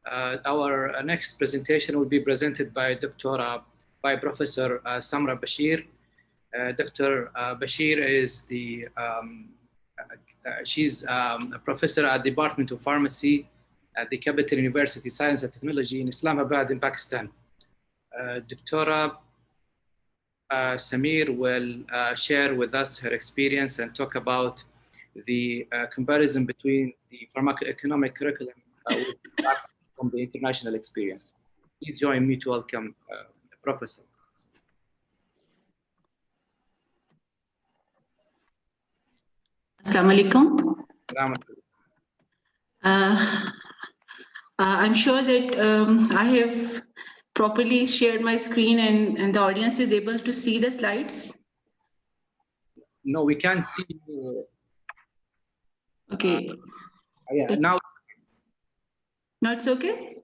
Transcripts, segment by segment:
Our next presentation will be presented by Professor Samra Bashir. Dr. Bashir is she's a professor at the Department of Pharmacy at the Capital University Science and Technology in Islamabad in Pakistan. Dr. Samir will share with us her experience and talk about the comparison between the pharmacoeconomic curriculum from the international experience. Please join me to welcome the professor. Assalamu alaikum. I'm sure that I have properly shared my screen and the audience is able to see the slides. No, we can't see you. Okay. Yeah, now. Now it's okay?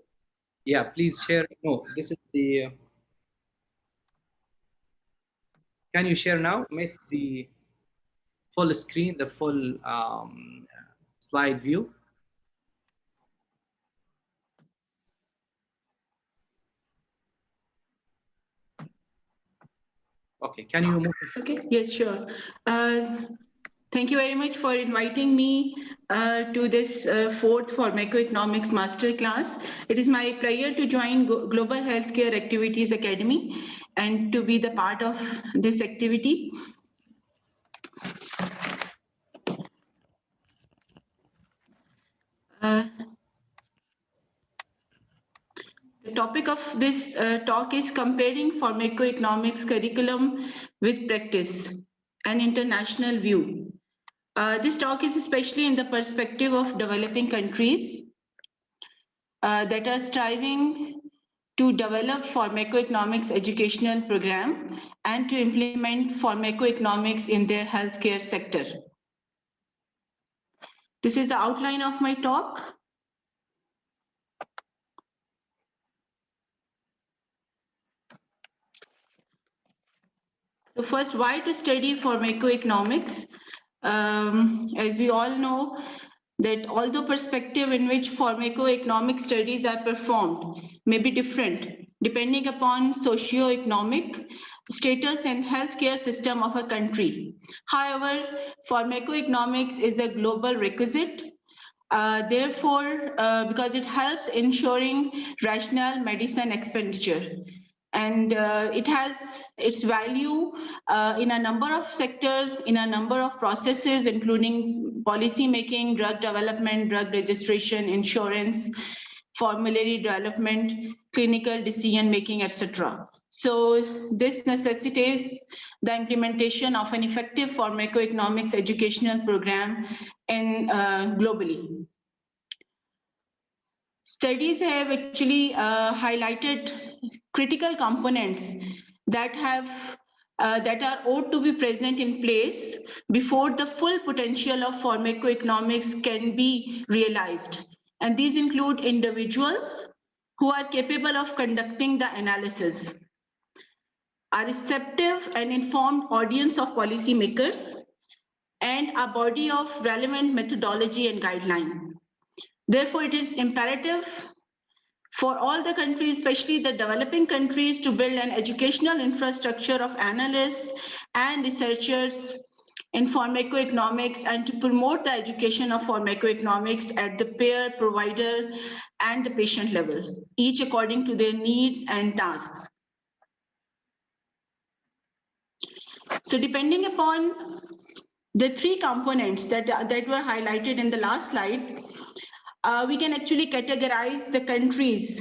Yeah, please share. No, this is the. Can you share now? Make the full screen, the full slide view. Okay, can you move? Okay, yes, sure. Thank you very much for inviting me to this fourth Pharmacoeconomics Masterclass. It is my pleasure to join Global Healthcare Activities Academy and to be the part of this activity. The topic of this talk is comparing pharmacoeconomics curriculum with practice, an international view. This talk is especially in the perspective of developing countries that are striving to develop pharmacoeconomics educational program and to implement pharmacoeconomics in their healthcare sector. This is the outline of my talk. So first, why to study pharmacoeconomics? As we all know, that although perspective in which pharmacoeconomic studies are performed may be different depending upon socio-economic status and healthcare system of a country. However, pharmacoeconomics is a global requisite. Therefore, because it helps ensuring rational medicine expenditure. And it has its value in a number of sectors, in a number of processes, including policy making, drug development, drug registration, insurance, formulary development, clinical decision making, etc. So this necessitates the implementation of an effective pharmacoeconomics educational program globally. Studies have actually highlighted critical components that are ought to be present in place before the full potential of pharmacoeconomics can be realized. And these include individuals who are capable of conducting the analysis, a receptive and informed audience of policymakers, and a body of relevant methodology and guideline. Therefore, it is imperative for all the countries, especially the developing countries, to build an educational infrastructure of analysts and researchers in pharmacoeconomics and to promote the education of pharmacoeconomics at the payer, provider, and the patient level, each according to their needs and tasks. So depending upon the three components that were highlighted in the last slide, we can actually categorize the countries,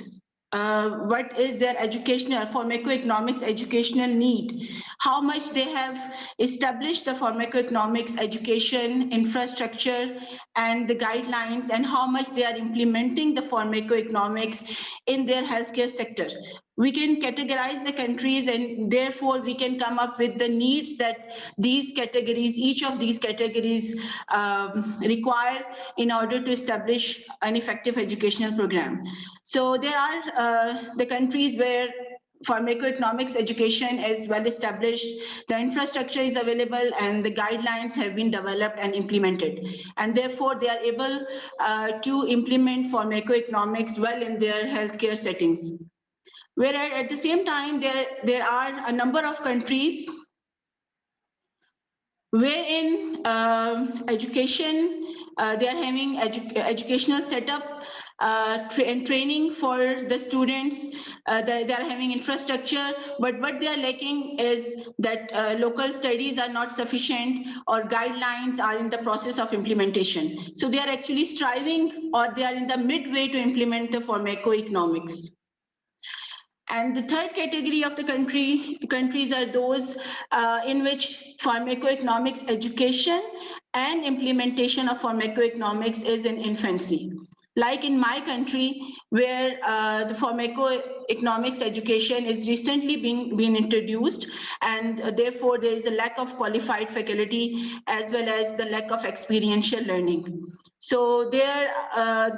what is their educational, pharmacoeconomics educational need, how much they have established the pharmacoeconomics education infrastructure and the guidelines, and how much they are implementing the pharmacoeconomics in their healthcare sector. We can categorize the countries and therefore we can come up with the needs that these categories, each of these categories require in order to establish an effective educational program. So there are the countries where pharmacoeconomics education is well established, the infrastructure is available, and the guidelines have been developed and implemented. And therefore, they are able to implement pharmacoeconomics well in their healthcare settings. Whereas at the same time, there are a number of countries wherein education, they are having educational setup and training for the students. They are having infrastructure, but what they are lacking is that local studies are not sufficient or guidelines are in the process of implementation. So they are actually striving, or they are in the midway to implement the pharmacoeconomics. And the third category of the countries are those in which pharmacoeconomics education and implementation of pharmacoeconomics is in infancy. Like in my country, where the pharmacoeconomics education is recently being introduced, and therefore there is a lack of qualified faculty as well as the lack of experiential learning. So there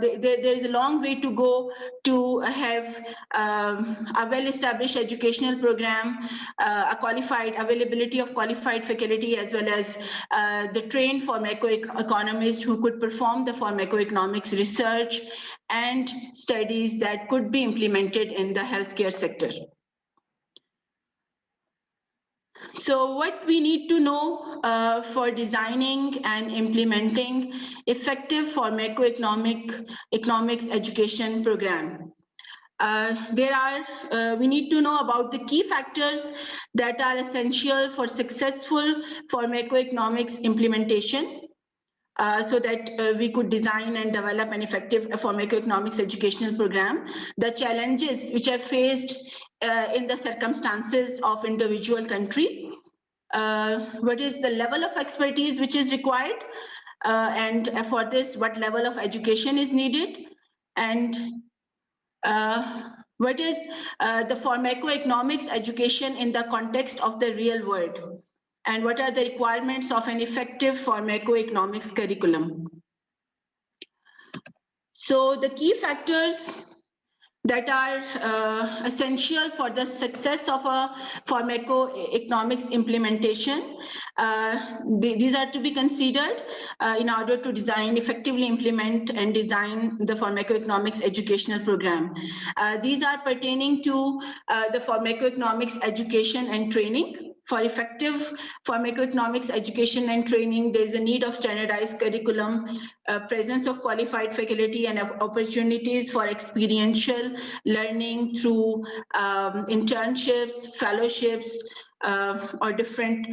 is a long way to go to have a well-established educational program, a qualified availability of qualified faculty, as well as the trained pharmacoeconomists who could perform the pharmacoeconomics research and studies that could be implemented in the healthcare sector. So what we need to know for designing and implementing effective pharmacoeconomics education program. We need to know about the key factors that are essential for successful pharmacoeconomics implementation, so that we could design and develop an effective pharmacoeconomics educational program. The challenges which are faced in the circumstances of individual country, what is the level of expertise which is required, and for this, what level of education is needed, and what is the pharmacoeconomics education in the context of the real world, and what are the requirements of an effective pharmacoeconomics curriculum. So the key factors that are essential for the success of a pharmacoeconomics implementation. These are to be considered in order to design, effectively implement and design the pharmacoeconomics educational program. These are pertaining to the pharmacoeconomics education and training. For effective pharmacoeconomics education and training, there is a need of standardized curriculum, presence of qualified faculty, and opportunities for experiential learning through internships, fellowships, or different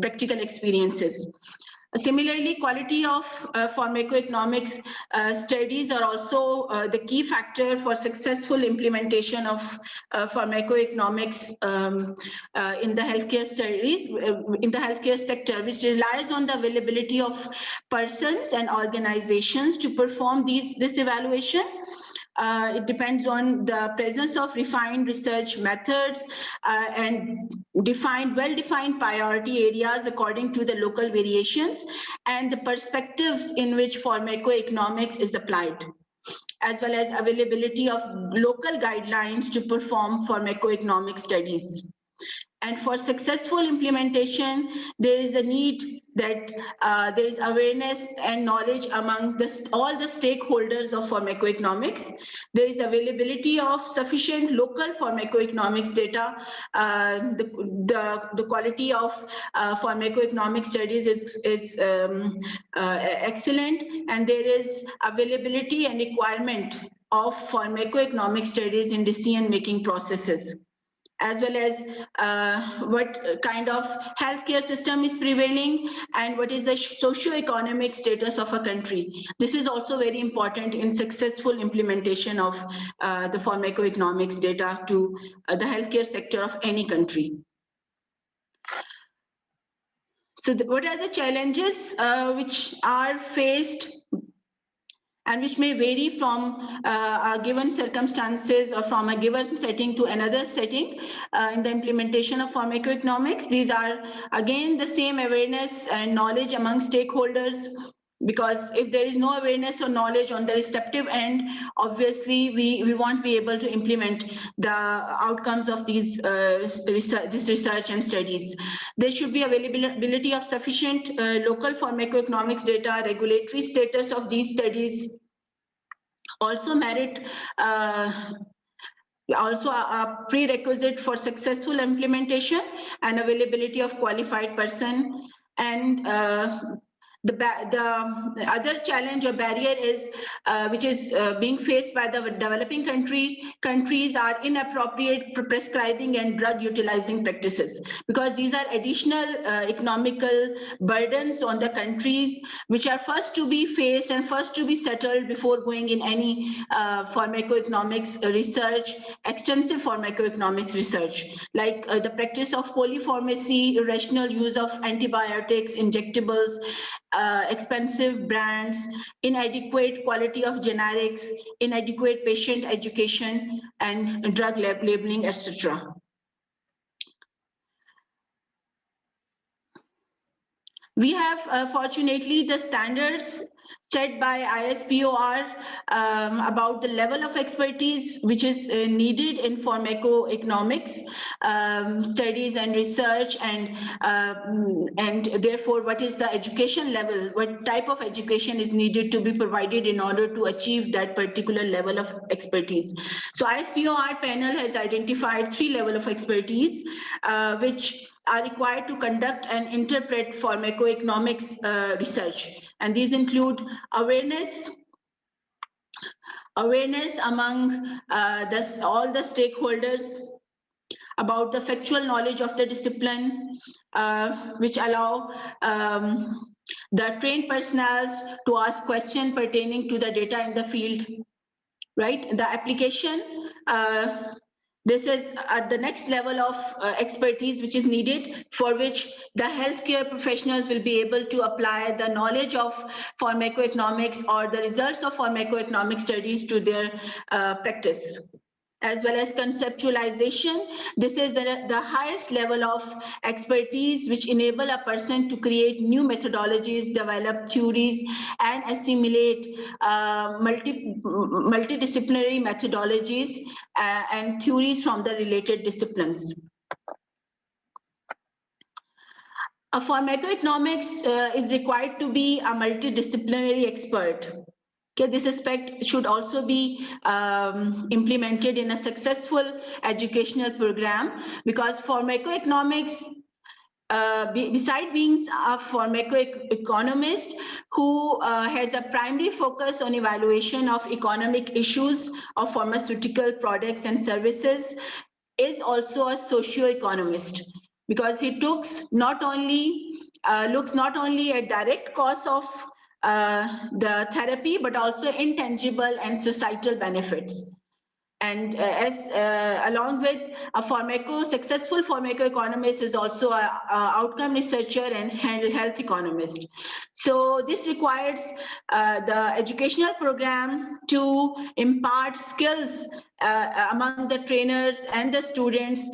practical experiences. Similarly, quality of pharmacoeconomics studies are also the key factor for successful implementation of pharmacoeconomics in the healthcare studies, in the healthcare sector, which relies on the availability of persons and organizations to perform this evaluation. It depends on the presence of refined research methods and well-defined priority areas according to the local variations and the perspectives in which pharmacoeconomics is applied, as well as availability of local guidelines to perform pharmacoeconomic studies. And for successful implementation, there is a need that there is awareness and knowledge among all the stakeholders of pharmacoeconomics. There is availability of sufficient local pharmacoeconomics data. The quality of pharmacoeconomic studies is excellent, and there is availability and requirement of pharmacoeconomic studies in decision-making processes, as well as what kind of healthcare system is prevailing and what is the socio-economic status of a country. This is also very important in successful implementation of the pharmacoeconomics data to the healthcare sector of any country. So what are the challenges which are faced and which may vary from a given circumstances or from a given setting to another setting in the implementation of pharmacoeconomics? These are, again, the same awareness and knowledge among stakeholders, Because if there is no awareness or knowledge on the receptive end, obviously we won't be able to implement the outcomes of these this research and studies. There should be availability of sufficient local pharmacoeconomics data. Regulatory status of these studies also merit also a prerequisite for successful implementation and availability of qualified person. And the other challenge or barrier is which is being faced by the developing countries are inappropriate prescribing and drug utilizing practices, because these are additional economical burdens on the countries, which are first to be faced and first to be settled before going in any pharmacoeconomics research, extensive pharmacoeconomics research, like the practice of polypharmacy, irrational use of antibiotics, injectables, expensive brands, inadequate quality of generics, inadequate patient education, and drug labeling, etc. We have, fortunately, the standards set by ISPOR about the level of expertise which is needed in pharmacoeconomics studies and research, and therefore what is the education level, what type of education is needed to be provided in order to achieve that particular level of expertise. So ISPOR panel has identified 3 levels of expertise which are required to conduct and interpret pharmacoeconomics research. And these include awareness among all the stakeholders about the factual knowledge of the discipline, which allow the trained personnel to ask questions pertaining to the data in the field, right? The application, this is at the next level of expertise which is needed, for which the healthcare professionals will be able to apply the knowledge of pharmacoeconomics or the results of pharmacoeconomic studies to their practice. As well as conceptualization. This is the highest level of expertise which enable a person to create new methodologies, develop theories, and assimilate multidisciplinary methodologies and theories from the related disciplines. A pharmacoeconomics is required to be a multidisciplinary expert. Okay, this aspect should also be implemented in a successful educational program, because pharmacoeconomics, beside being a pharmacoeconomist who has a primary focus on evaluation of economic issues of pharmaceutical products and services, is also a socio-economist, because he looks not only at direct costs of the therapy, but also intangible and societal benefits. And along with a successful pharmacoeconomist is also an outcome researcher and health economist. So this requires the educational program to impart skills among the trainers and the students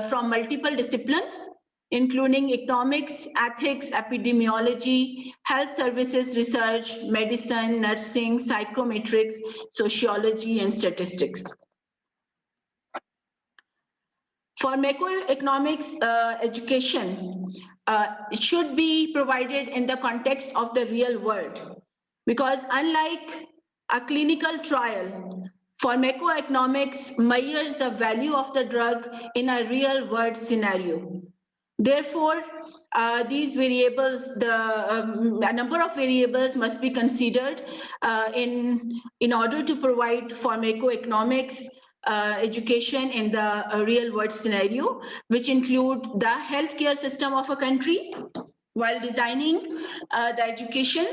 from multiple disciplines, including economics, ethics, epidemiology, health services research, medicine, nursing, psychometrics, sociology, and statistics. For macroeconomics education, it should be provided in the context of the real world, because unlike a clinical trial, pharmacoeconomics measures the value of the drug in a real world scenario. Therefore, these variables, a number of variables must be considered in order to provide pharmacoeconomics education in the real world scenario, which include the healthcare system of a country. While designing the education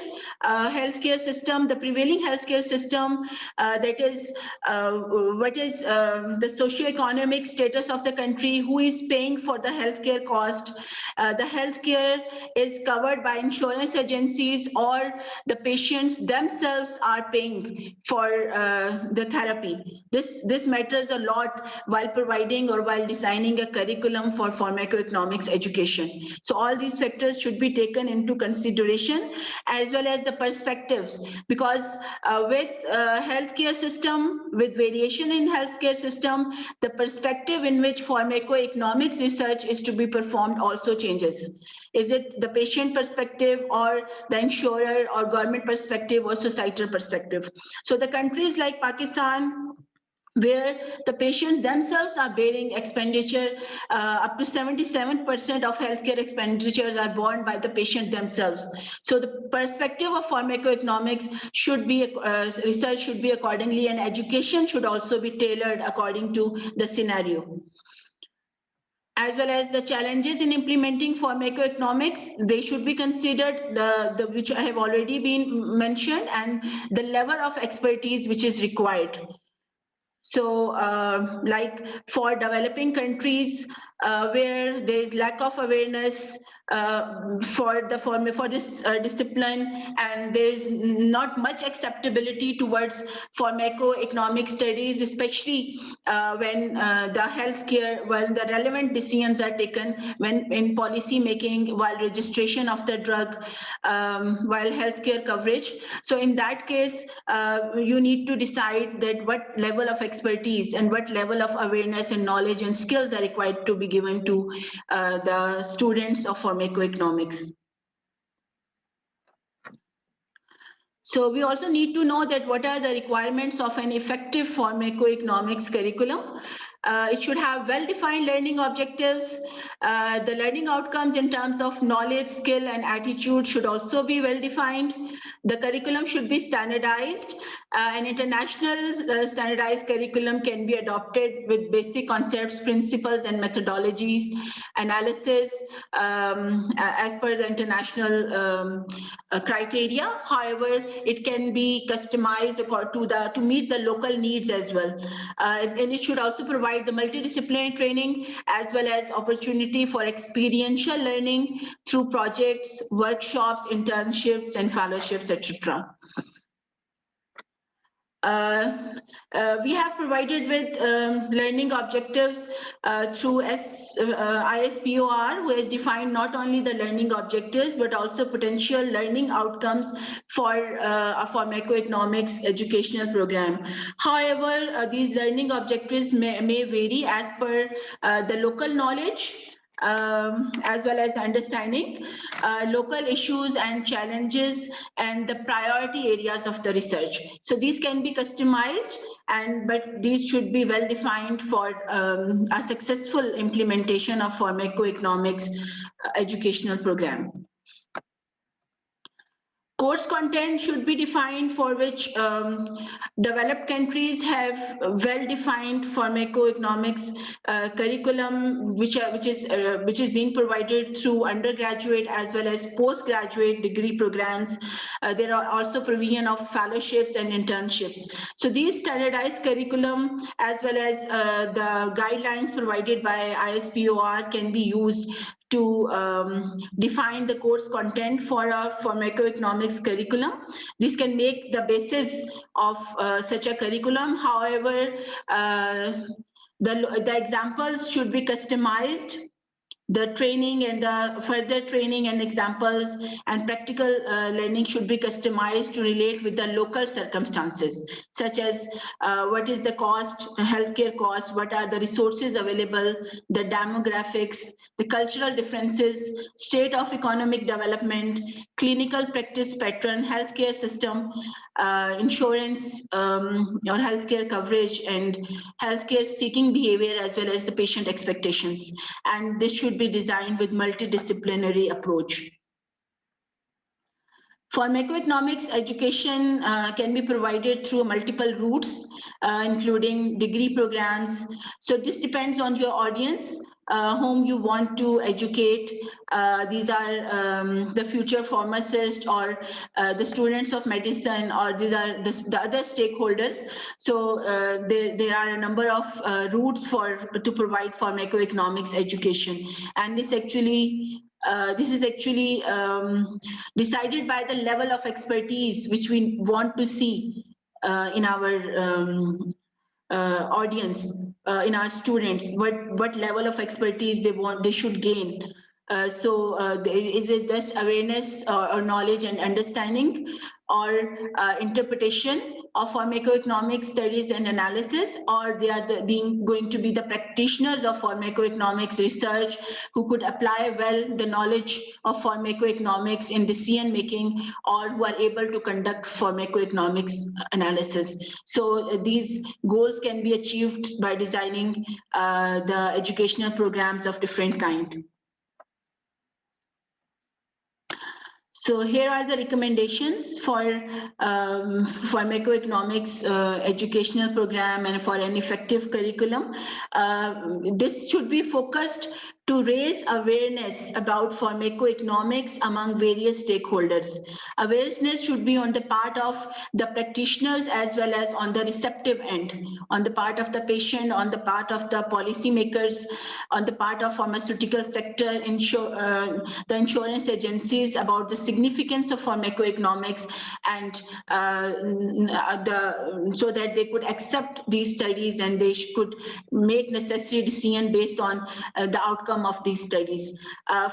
healthcare system, the prevailing healthcare system, that is what is the socio-economic status of the country, who is paying for the healthcare cost, the healthcare is covered by insurance agencies, or the patients themselves are paying for the therapy. This matters a lot while providing or while designing a curriculum for pharmacoeconomics education. So all these factors should should be taken into consideration, as well as the perspectives, because with healthcare system, with variation in healthcare system, the perspective in which pharmacoeconomics research is to be performed also changes. Is it the patient perspective, or the insurer or government perspective, or societal perspective? So the countries like Pakistan, where the patients themselves are bearing expenditure, up to 77% of healthcare expenditures are borne by the patient themselves. So the perspective of pharmacoeconomics should be, research should be accordingly, and education should also be tailored according to the scenario. As well as the challenges in implementing pharmacoeconomics, they should be considered, which have already been mentioned, and the level of expertise which is required. So like for developing countries where there is lack of awareness for this discipline, and there is not much acceptability towards pharmacoeconomic studies, especially when the relevant decisions are taken when in policy making, while registration of the drug, while healthcare coverage. So in that case, you need to decide that what level of expertise and what level of awareness and knowledge and skills are required to be given to the students of pharmacoeconomics. So we also need to know that what are the requirements of an effective pharmacoeconomics curriculum. It should have well-defined learning objectives. The learning outcomes in terms of knowledge, skill, and attitude should also be well-defined. The curriculum should be standardized. An international standardized curriculum can be adopted with basic concepts, principles, and methodologies, analysis as per the international criteria. However, it can be customized to meet the local needs as well. And it should also provide the multidisciplinary training, as well as opportunity for experiential learning through projects, workshops, internships, and fellowships, etc. We have provided with learning objectives through ISPOR, who has defined not only the learning objectives, but also potential learning outcomes for a pharmacoeconomics educational program. However, these learning objectives may vary as per the local knowledge, as well as understanding local issues and challenges and the priority areas of the research. So these can be customized, but these should be well defined for a successful implementation of pharmacoeconomics educational program. Course content should be defined, for which developed countries have well-defined pharmacoeconomics curriculum, which is being provided through undergraduate as well as postgraduate degree programs. There are also provision of fellowships and internships. So these standardized curriculum, as well as the guidelines provided by ISPOR, can be used to define the course content for a pharmacoeconomics curriculum. This can make the basis of such a curriculum. However, the examples should be customized. The training and the further training and examples and practical learning should be customized to relate with the local circumstances, such as what is the cost, healthcare cost, what are the resources available, the demographics, the cultural differences, state of economic development, clinical practice pattern, healthcare system, insurance or healthcare coverage, and healthcare seeking behavior, as well as the patient expectations. And this should be designed with multidisciplinary approach. Pharmacoeconomics education can be provided through multiple routes, including degree programs. So this depends on your audience, whom you want to educate. These are the future pharmacists, or the students of medicine, or these are the other stakeholders. So there are a number of routes to provide pharmacoeconomics education, and this is actually decided by the level of expertise which we want to see in our audience, in our students, what level of expertise they should gain Is it just awareness or knowledge and understanding, or interpretation of pharmacoeconomic studies and analysis, or they are going to be the practitioners of pharmacoeconomics research who could apply well the knowledge of pharmacoeconomics in decision making, or who are able to conduct pharmacoeconomics analysis. So these goals can be achieved by designing the educational programs of different kind. So here are the recommendations for pharmacoeconomics educational program and for an effective curriculum. This should be focused to raise awareness about pharmacoeconomics among various stakeholders. Awareness should be on the part of the practitioners as well as on the receptive end, on the part of the patient, on the part of the policymakers, on the part of pharmaceutical sector, the insurance agencies about the significance of pharmacoeconomics, and so that they could accept these studies and they could make necessary decision based on the outcome of these studies.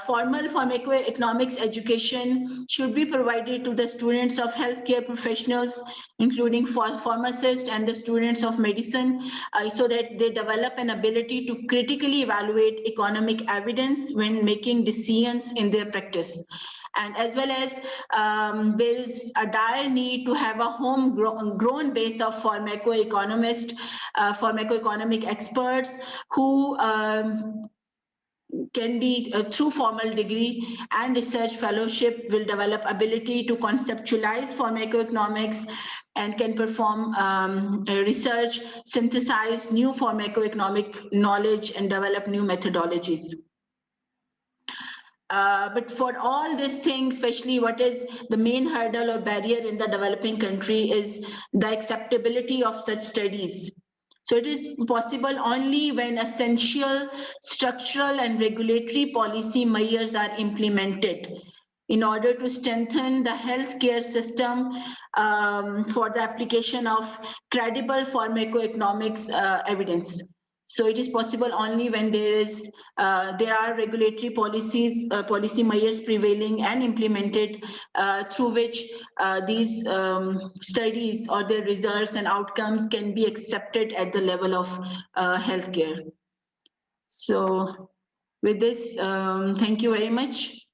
Formal pharmacoeconomics education should be provided to the students of healthcare professionals, including pharmacists and the students of medicine, so that they develop an ability to critically evaluate economic evidence when making decisions in their practice. And as well as there is a dire need to have a homegrown base of pharmacoeconomists, pharmacoeconomic experts who can be through formal degree and research fellowship will develop ability to conceptualize pharmacoeconomics and can perform research, synthesize new pharmacoeconomic knowledge and develop new methodologies. But for all these things, especially what is the main hurdle or barrier in the developing country is the acceptability of such studies. So it is possible only when essential structural and regulatory policy measures are implemented in order to strengthen the healthcare system for the application of credible pharmacoeconomics evidence. So it is possible only when there are regulatory policies, policy measures prevailing and implemented through which these studies or their results and outcomes can be accepted at the level of healthcare. So with this, thank you very much.